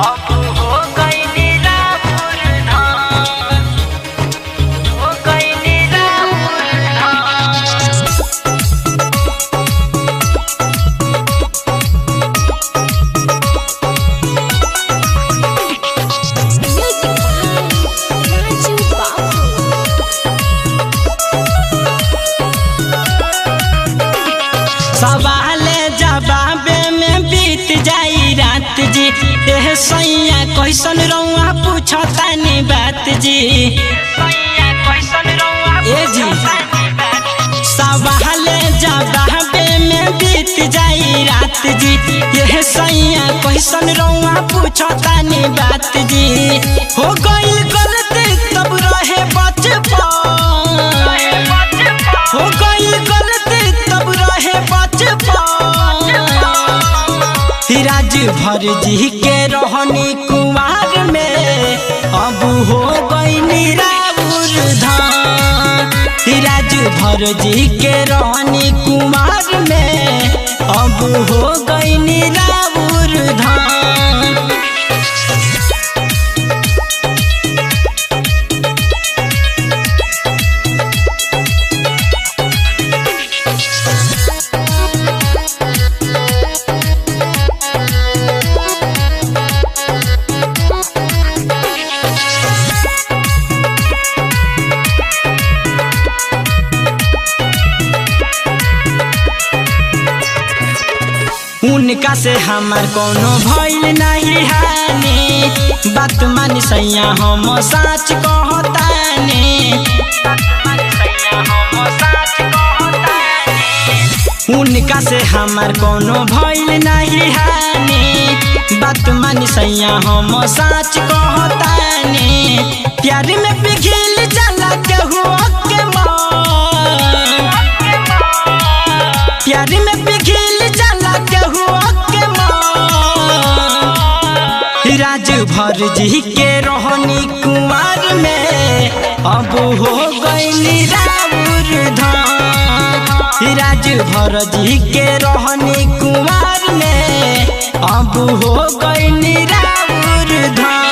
अब हो गइनी राउर धान, हो गइनी राउर धान। सवाले जवाबे में बीत जाई रात जी, एह सैया कैसन रउआ पूछतानी बात जी। सैया कैसन रउआ ए जी सवाले जवाबे में बीत जाई रात जी, एह सैया कैसन रउआ पूछतानी बात जी। हो गइल गलती तब रहे बचपन, हो गइल गलती तब रहे बचपन। राज भर जी के रहनी कुमार में अब हो गइनी राउर धान। राज भर जी के रहनी कुमार में अब हो गइनी राउर धान। उनका से हमार कोनो भइल नहीं हानि, बात मानी सैया हम साच कहतानी। उनका से हमार कोनो भइल नहीं हानि, बात मानी सैया हम साच कहतानी। प्यार में पिघल जाला केहू के मन, प्यार में पिघल जाला केहू के मन। राज भर जी के रहनी कुमार में अब हो गइनी राउर धान। राज भर जी के रहनी कुमार में अब हो गइनी राउर धान।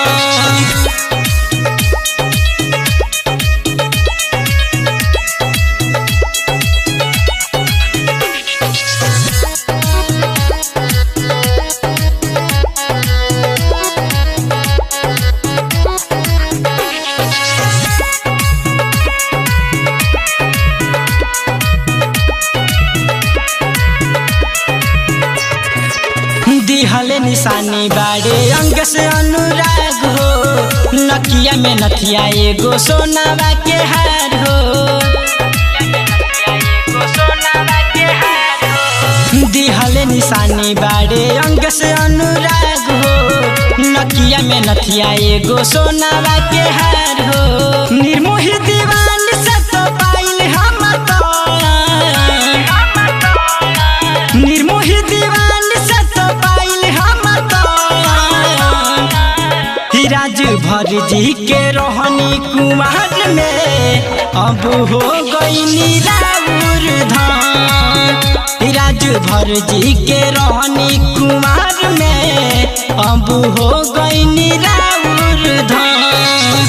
दिहले निशानी बाड़े अंग से अनुराग हो, नकिया में नथिया एगो सोनावा के हार हो। दिहले निशानी बाड़े अंग से अनुराग हो, नकिया में नथिया एगो सोनावा के हार हो। निर्मोही दीवान से तो पाइल हम तो, निर्मोही दीवान से तो पाइल हम तो। राज भर जी के रहनी कुमार में अब हो गइनी राउर धान। राज भर जी के रहनी कुमार में अब हो गइनी राउर धान।